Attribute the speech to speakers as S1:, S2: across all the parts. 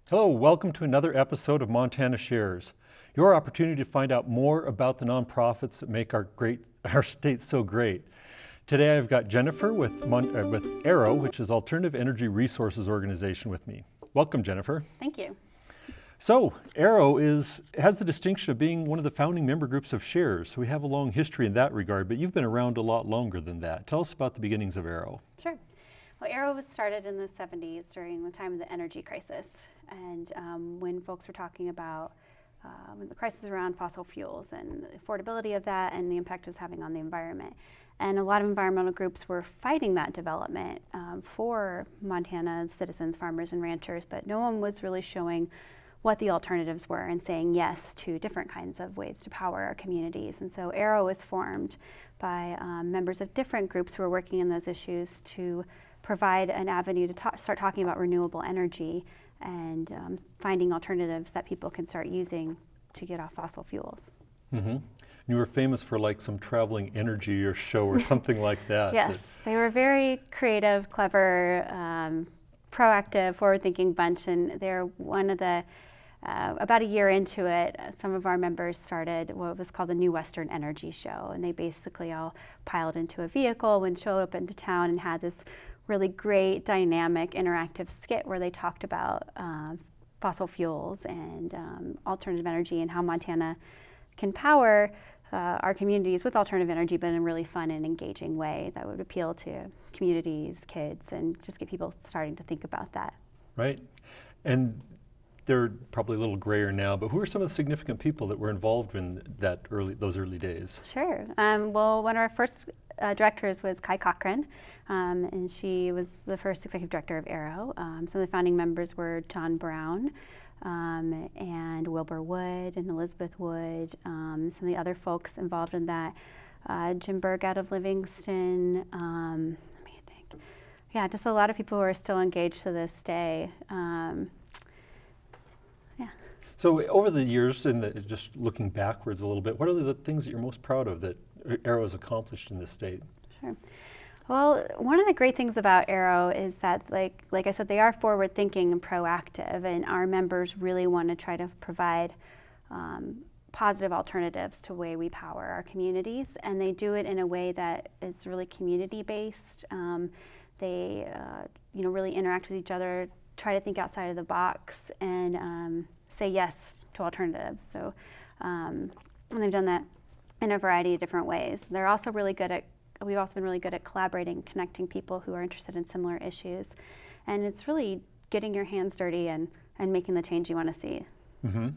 S1: Hello, welcome to another episode of Montana Shares, your opportunity to find out more about the nonprofits that make our state so great. Today I've got Jennifer with AERO, which is Alternative Energy Resources Organization, with me. Welcome, Jennifer.
S2: Thank you.
S1: So AERO has the distinction of being one of the founding member groups of Shares. So we have a long history in that regard, but you've been around a lot longer than that. Tell us about the beginnings of AERO.
S2: Sure. Well, AERO was started in the 70s during the time of the energy crisis, and when folks were talking about the crisis around fossil fuels and the affordability of that and the impact it was having on the environment. And a lot of environmental groups were fighting that development for Montana's citizens, farmers, and ranchers, but no one was really showing what the alternatives were and saying yes to different kinds of ways to power our communities. And so AERO was formed by members of different groups who were working in those issues to provide an avenue to start talking about renewable energy and finding alternatives that people can start using to get off fossil fuels.
S1: Mm-hmm. You were famous for like some traveling energy or show or something like that.
S2: Yes, they were very creative, clever, proactive, forward-thinking bunch, and they're one of the about a year into it, some of our members started what was called the New Western Energy Show, and they basically all piled into a vehicle and showed up into town and had this really great, dynamic, interactive skit where they talked about fossil fuels and alternative energy and how Montana can power our communities with alternative energy, but in a really fun and engaging way that would appeal to communities, kids, and just get people starting to think about that.
S1: Right. And they're probably a little grayer now, but who are some of the significant people that were involved in those early days?
S2: Sure. Well, one of our first directors was Kai Cochran, and she was the first executive director of AERO. Some of the founding members were John Brown and Wilbur Wood and Elizabeth Wood. Some of the other folks involved in that, Jim Berg out of Livingston. Let me think. Yeah, just a lot of people who are still engaged to this day.
S1: So over the years, and just looking backwards a little bit, what are the things that you're most proud of that AERO has accomplished in this state?
S2: Sure. Well, one of the great things about AERO is that, like I said, they are forward-thinking and proactive, and our members really want to try to provide positive alternatives to the way we power our communities, and they do it in a way that is really community-based. They, really interact with each other, try to think outside of the box, and say yes to alternatives. So, and they've done that in a variety of different ways. We've also been really good at collaborating, connecting people who are interested in similar issues. And it's really getting your hands dirty and making the change you want to see.
S1: Mm-hmm.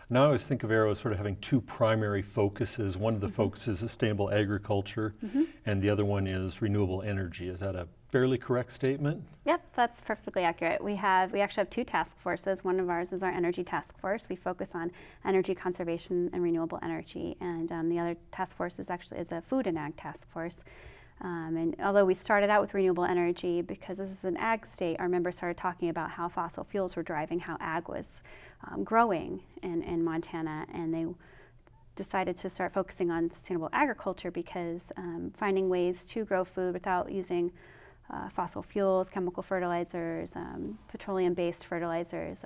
S1: Now I always think of AERO as sort of having two primary focuses. One of the focuses is sustainable agriculture, and the other one is renewable energy. Is that a fairly correct statement?
S2: Yep, that's perfectly accurate. We actually have two task forces. One of ours is our energy task force. We focus on energy conservation and renewable energy, and the other task force is a food and ag task force. And although we started out with renewable energy, because this is an ag state, our members started talking about how fossil fuels were driving how ag was growing in Montana, and they decided to start focusing on sustainable agriculture because finding ways to grow food without using fossil fuels, chemical fertilizers, petroleum-based fertilizers,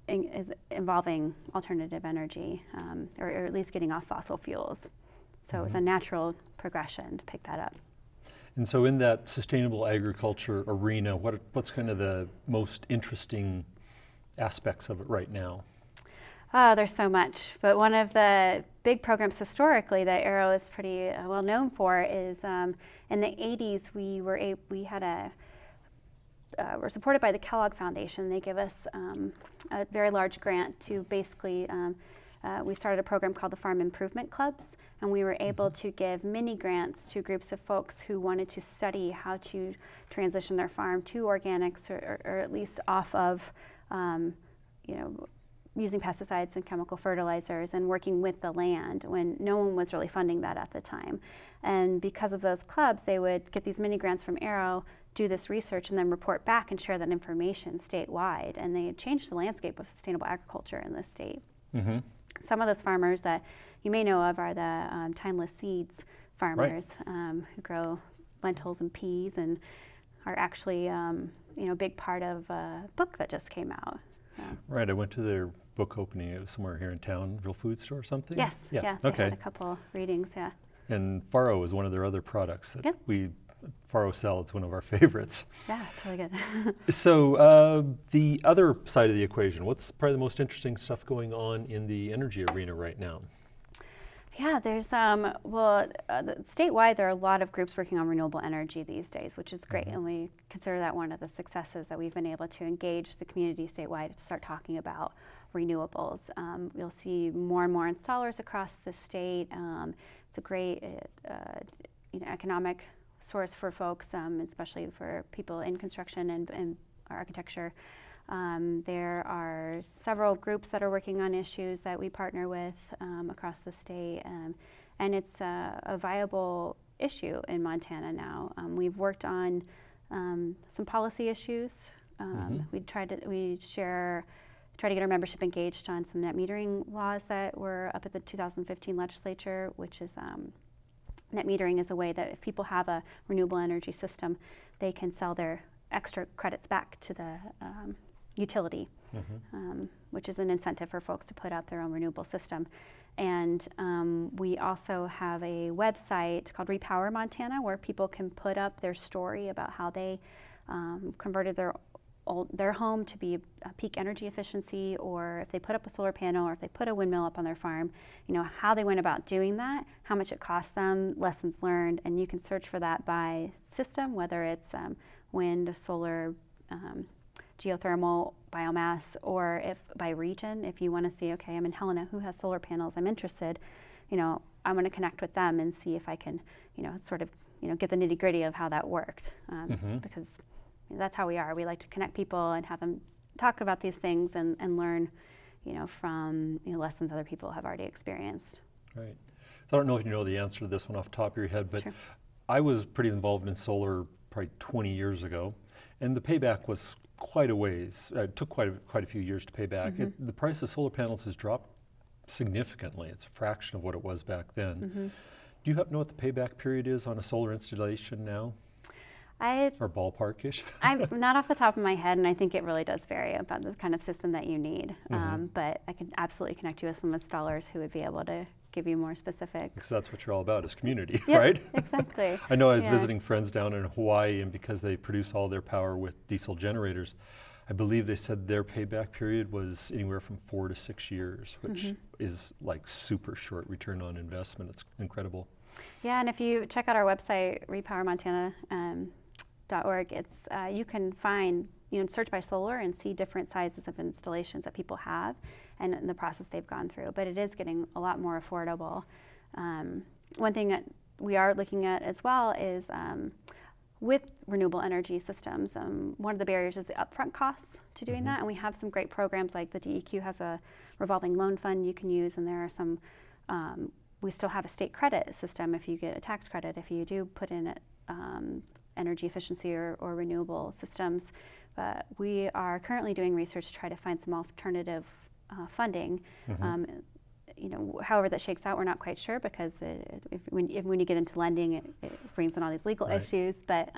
S2: is involving alternative energy, or at least getting off fossil fuels. So it's a natural progression to pick that up.
S1: And so in that sustainable agriculture arena, what's kind of the most interesting aspects of it right now?
S2: Oh, there's so much. But one of the big programs historically that AERO is pretty well known for is in the 80s we were supported by the Kellogg Foundation. They give us a very large grant to basically, we started a program called the Farm Improvement Clubs, and we were able to give mini grants to groups of folks who wanted to study how to transition their farm to organics or at least off of using pesticides and chemical fertilizers and working with the land when no one was really funding that at the time. And because of those clubs, they would get these mini grants from AERO, do this research, and then report back and share that information statewide. And they changed the landscape of sustainable agriculture in the state.
S1: Mm-hmm.
S2: Some of those farmers that you may know of are the Timeless Seeds farmers, who grow lentils and peas and are actually a big part of a book that just came out.
S1: Right, I went to their book opening. It was somewhere here in town, Real Food Store or something?
S2: Yes, yeah, they
S1: okay.
S2: had a couple readings, yeah.
S1: And Faro is one of their other products that
S2: Yep.
S1: Faro salad's one of our favorites.
S2: Yeah, it's really good.
S1: So the other side of the equation, what's probably the most interesting stuff going on in the energy arena right now?
S2: Yeah, there's, statewide there are a lot of groups working on renewable energy these days, which is great, and we consider that one of the successes that we've been able to engage the community statewide to start talking about renewables. You'll see more and more installers across the state. It's a great economic source for folks, especially for people in construction and architecture. There are several groups that are working on issues that we partner with across the state, and it's a viable issue in Montana now. We've worked on some policy issues. We try to get our membership engaged on some net metering laws that were up at the 2015 legislature, which is net metering is a way that if people have a renewable energy system, they can sell their extra credits back to the utility, which is an incentive for folks to put out their own renewable system. And we also have a website called Repower Montana where people can put up their story about how they converted their home to be a peak energy efficiency, or if they put up a solar panel, or if they put a windmill up on their farm, how they went about doing that, how much it cost them, lessons learned, and you can search for that by system, whether it's wind, solar, geothermal, biomass, or if by region, if you want to see, okay, I'm in Helena, who has solar panels, I'm interested, I'm going to connect with them and see if I can, get the nitty gritty of how that worked, because that's how we are. We like to connect people and have them talk about these things and learn, from lessons other people have already experienced.
S1: Right. So I don't know if you know the answer to this one off the top of your head, but
S2: Sure.
S1: I was pretty involved in solar probably 20 years ago, and the payback was quite a ways. It took quite a few years to pay back. The price of solar panels has dropped significantly. It's a fraction of what it was back then. Do you happen to know what the payback period is on a solar installation now? Or ballparkish?
S2: I'm not off the top of my head, and I think it really does vary about the kind of system that you need. But I can absolutely connect you with some installers who would be able to give you more specifics.
S1: Because that's what you're all about, is community,
S2: Yep,
S1: right?
S2: Exactly.
S1: I know I was visiting friends down in Hawaii, and because they produce all their power with diesel generators, I believe they said their payback period was anywhere from 4 to 6 years, which is like super short return on investment. It's incredible.
S2: Yeah, and if you check out our website, repowermontana.org, it's you can find, search by solar and see different sizes of installations that people have and the process they've gone through. But it is getting a lot more affordable. One thing that we are looking at as well is with renewable energy systems, one of the barriers is the upfront costs to doing that, and we have some great programs like the DEQ has a revolving loan fund you can use, and there are some, we still have a state credit system if you get a tax credit if you do put in energy efficiency or renewable systems. But we are currently doing research to try to find some alternative funding. However that shakes out, we're not quite sure, because when you get into lending, it brings in all these legal issues. But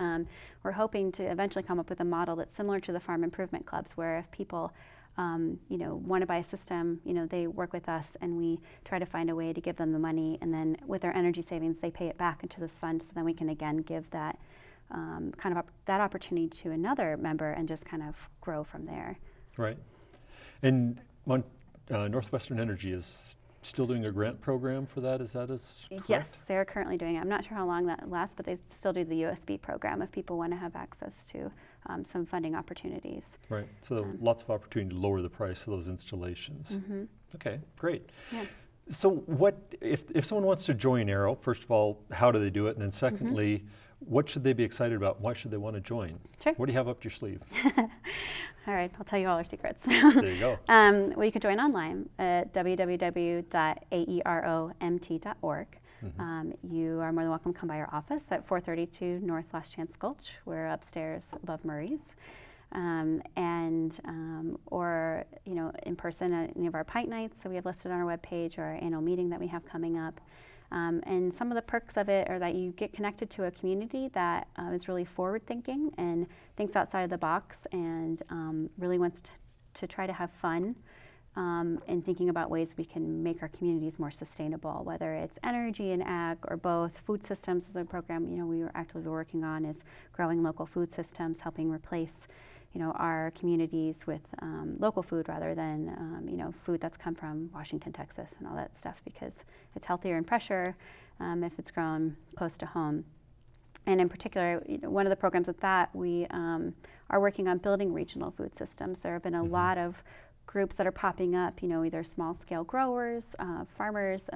S2: we're hoping to eventually come up with a model that's similar to the farm improvement clubs, where if people want to buy a system, they work with us, and we try to find a way to give them the money, and then with their energy savings, they pay it back into this fund, so then we can again give that that opportunity to another member and just kind of grow from there. Right.
S1: And Northwestern Energy is still doing a grant program for that, is that correct?
S2: Yes, they're currently doing it. I'm not sure how long that lasts, but they still do the USB program if people want to have access to some funding opportunities.
S1: Right, so lots of opportunity to lower the price of those installations. Okay, great.
S2: Yeah.
S1: So what, if someone wants to join AERO, first of all, how do they do it? And then secondly, what should they be excited about? Why should they want to join?
S2: Sure.
S1: What do you have up your sleeve?
S2: All right, I'll tell you all our secrets.
S1: There you go.
S2: Well, you can join online at www.aeromt.org. You are more than welcome to come by our office at 432 North Last Chance Gulch. We're upstairs above Murray's. Or in person at any of our pint nights, so we have listed on our webpage, or our annual meeting that we have coming up. And some of the perks of it are that you get connected to a community that is really forward-thinking and thinks outside of the box and really wants to try to have fun and thinking about ways we can make our communities more sustainable, whether it's energy and ag or both. Food systems is a program we were actively working on, is growing local food systems, helping replace our communities with local food rather than food that's come from Washington, Texas, and all that stuff, because it's healthier and fresher if it's grown close to home. And in particular, one of the programs with that, we are working on building regional food systems. There have been a lot of groups that are popping up, either small-scale growers, farmers,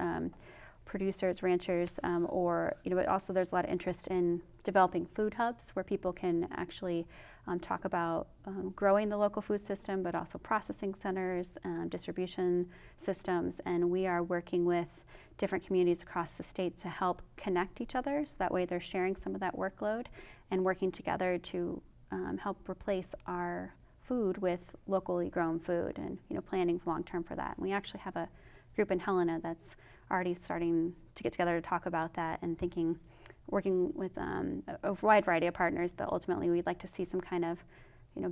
S2: producers, ranchers, or but also there's a lot of interest in developing food hubs where people can actually talk about growing the local food system, but also processing centers, distribution systems, and we are working with different communities across the state to help connect each other, so that way they're sharing some of that workload and working together to help replace our food with locally grown food, and planning long term for that. And we actually have a group in Helena that's already starting to get together to talk about that and working with a wide variety of partners, but ultimately we'd like to see some kind of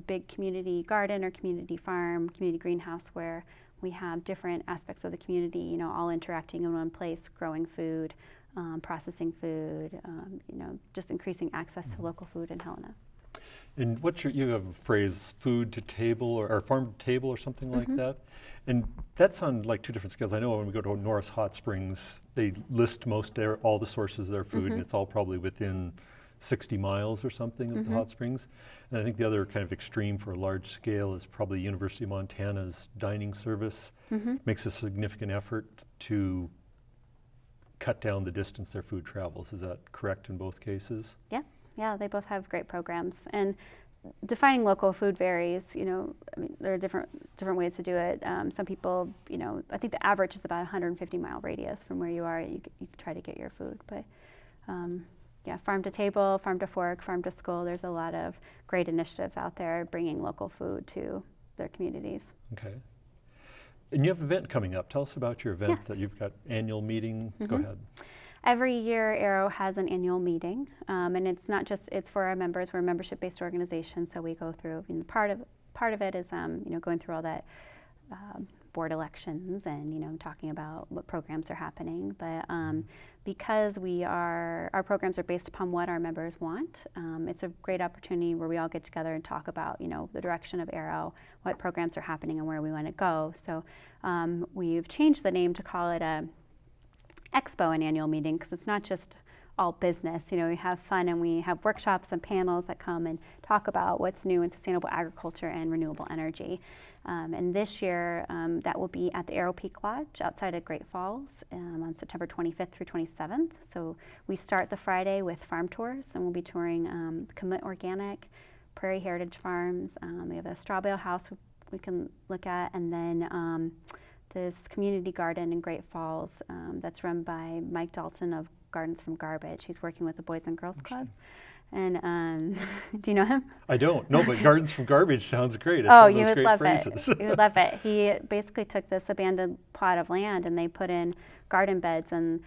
S2: big community garden or community farm, community greenhouse where we have different aspects of the community all interacting in one place, growing food, processing food, just increasing access to local food in Helena.
S1: And you have a phrase, food to table or farm to table or something like that. And that's on like two different scales. I know when we go to Norris Hot Springs, they list all the sources of their food, and it's all probably within 60 miles or something of the hot springs. And I think the other kind of extreme for a large scale is probably University of Montana's dining service. Makes a significant effort to cut down the distance their food travels. Is that correct in both cases?
S2: Yeah, they both have great programs. And defining local food varies. There are different ways to do it. Some people, I think the average is about 150-mile radius from where you are. You try to get your food, but farm to table, farm to fork, farm to school. There's a lot of great initiatives out there bringing local food to their communities.
S1: Okay. And you have an event coming up. Tell us about your event that you've got annual meeting. Go ahead.
S2: Every year, AERO has an annual meeting, and it's not just, it's for our members. We're a membership-based organization, so we go through, part of it is, going through all that board elections and, talking about what programs are happening. But because our programs are based upon what our members want, it's a great opportunity where we all get together and talk about, the direction of AERO, what programs are happening and where we want to go. So we've changed the name to call it a expo, an annual meeting, because it's not just all business. We have fun and we have workshops and panels that come and talk about what's new in sustainable agriculture and renewable energy. And this year, that will be at the AERO Peak Lodge outside of Great Falls on September 25th through 27th. So we start the Friday with farm tours, and we'll be touring Commit Organic, Prairie Heritage Farms. We have a straw bale house we can look at, and then this community garden in Great Falls that's run by Mike Dalton of Gardens from Garbage. He's working with the Boys and Girls Club. And do you know him?
S1: I don't. No, but Gardens from Garbage sounds great.
S2: It's you would love phrases. It. You would love it. He basically took this abandoned plot of land and they put in garden beds, and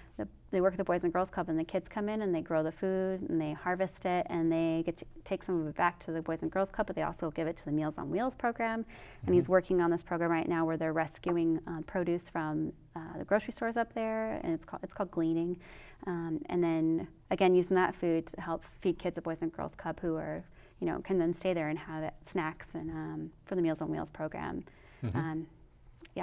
S2: they work with the Boys and Girls Club, and the kids come in and they grow the food and they harvest it, and they get to take some of it back to the Boys and Girls Club, but they also give it to the Meals on Wheels program. And he's working on this program right now where they're rescuing produce from the grocery stores up there, and it's called Gleaning. And then again, using that food to help feed kids at Boys and Girls Club who are, can then stay there and have snacks and for the Meals on Wheels program.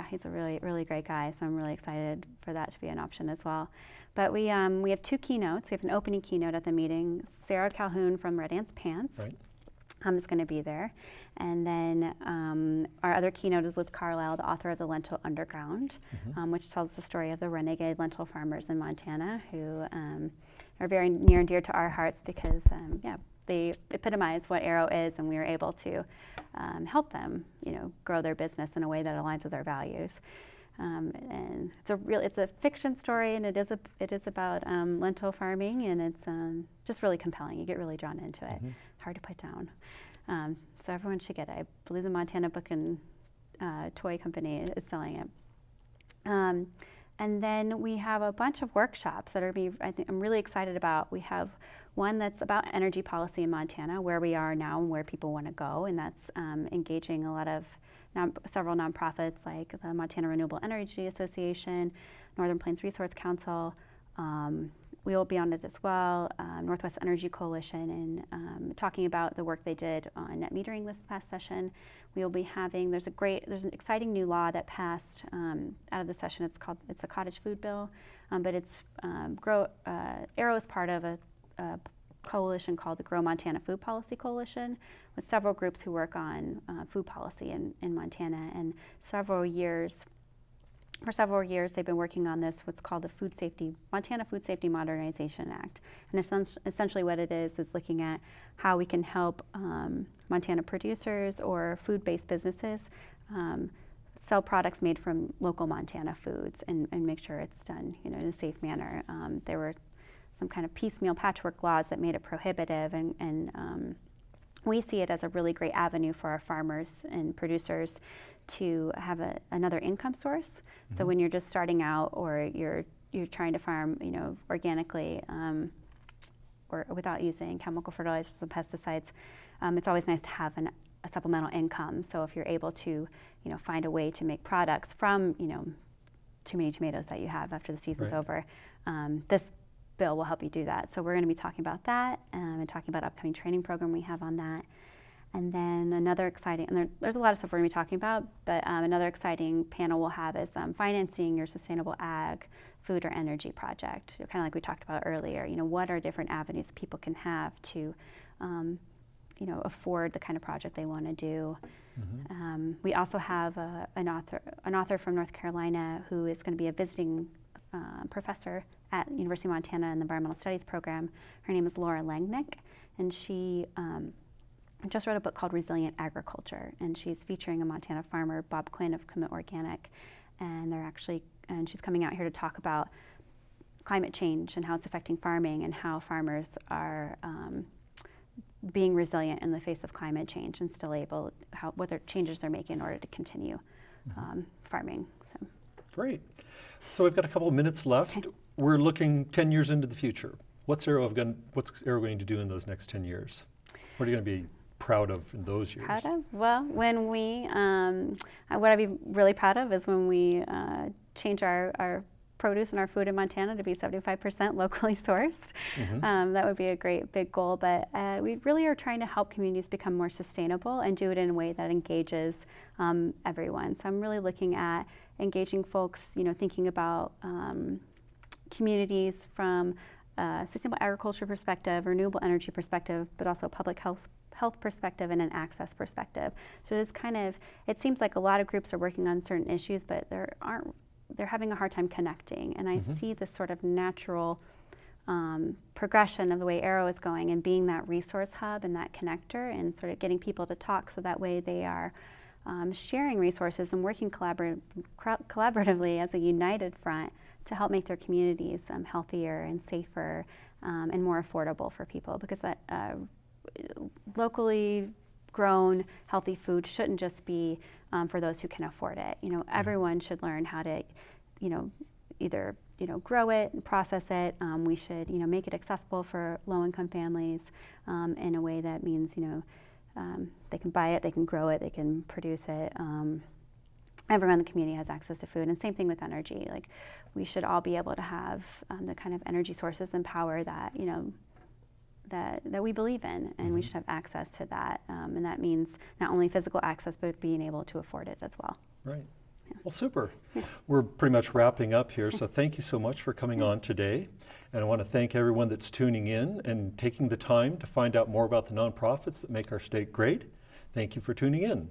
S2: He's a really, really great guy, so I'm really excited for that to be an option as well. But we have two keynotes. We have an opening keynote at the meeting. Sarah Calhoun from Red Ants Pants is going to be there. And then our other keynote is Liz Carlisle, the author of The Lentil Underground, which tells the story of the renegade lentil farmers in Montana who are very near and dear to our hearts because, they epitomize what AERO is, and we were able to help them, grow their business in a way that aligns with their values. And it's a fiction story, and it is about lentil farming, and it's just really compelling. You get really drawn into it. Hard to put down. So everyone should get it. I believe the Montana Book and Toy Company is selling it. And then we have a bunch of workshops that I'm really excited about. We have one that's about energy policy in Montana, where we are now and where people want to go, and that's engaging a lot of several nonprofits like the Montana Renewable Energy Association, Northern Plains Resource Council. We will be on it as well, Northwest Energy Coalition, and talking about the work they did on net metering this past session. We will be having, there's an exciting new law that passed out of the session. It's a cottage food bill, but AERO is part of a coalition called the Grow Montana Food Policy Coalition, with several groups who work on food policy in Montana. And for several years, they've been working on this, what's called the Montana Food Safety Modernization Act. And essentially what it is looking at how we can help Montana producers or food-based businesses sell products made from local Montana foods and make sure it's done, in a safe manner. There were some kind of piecemeal patchwork laws that made it prohibitive, and we see it as a really great avenue for our farmers and producers to have another income source. Mm-hmm. So when you're just starting out, or you're trying to farm, organically, or without using chemical fertilizers and pesticides, it's always nice to have a supplemental income. So if you're able to, find a way to make products from, too many tomatoes that you have after the season's
S1: right.
S2: over, this bill will help you do that. So we're going to be talking about that and talking about upcoming training program we have on that. And then another exciting, and there's a lot of stuff we're going to be talking about, but another exciting panel we'll have is financing your sustainable ag, food, or energy project. Kind of like we talked about earlier, what are different avenues people can have to, afford the kind of project they want to do. Mm-hmm. We also have an author from North Carolina who is going to be a visiting professor at University of Montana in the Environmental Studies program. Her name is Laura Langnick, and she just wrote a book called Resilient Agriculture, and she's featuring a Montana farmer, Bob Quinn of Commit Organic, and she's coming out here to talk about climate change and how it's affecting farming and how farmers are being resilient in the face of climate change and still what changes they're making in order to continue farming. So.
S1: Great. So we've got a couple of minutes left. Okay. We're looking 10 years into the future. What's AERO going to do in those next 10 years? What are you going to be proud of in those years?
S2: Proud of? Well, when we, what I'd be really proud of is when we change our produce and our food in Montana to be 75% locally sourced. Mm-hmm. That would be a great big goal, but we really are trying to help communities become more sustainable and do it in a way that engages everyone. So I'm really looking at engaging folks, thinking about communities from a sustainable agriculture perspective, renewable energy perspective, but also a public health perspective and an access perspective. So it seems like a lot of groups are working on certain issues, but they're having a hard time connecting. And I mm-hmm. see this sort of natural progression of the way AERO is going and being that resource hub and that connector and sort of getting people to talk so that way they are sharing resources and working collaboratively as a united front to help make their communities healthier and safer and more affordable for people, because that locally grown healthy food shouldn't just be for those who can afford it. Everyone should learn how to either grow it and process it. We should make it accessible for low-income families in a way that means they can buy it, they can grow it, they can produce it. Everyone in the community has access to food, and same thing with energy. Like, we should all be able to have the kind of energy sources and power that that we believe in, and mm-hmm. we should have access to that. And that means not only physical access, but being able to afford it as well.
S1: Right. Yeah. Well, super. Yeah. We're pretty much wrapping up here, so thank you so much for coming on today. And I want to thank everyone that's tuning in and taking the time to find out more about the nonprofits that make our state great. Thank you for tuning in.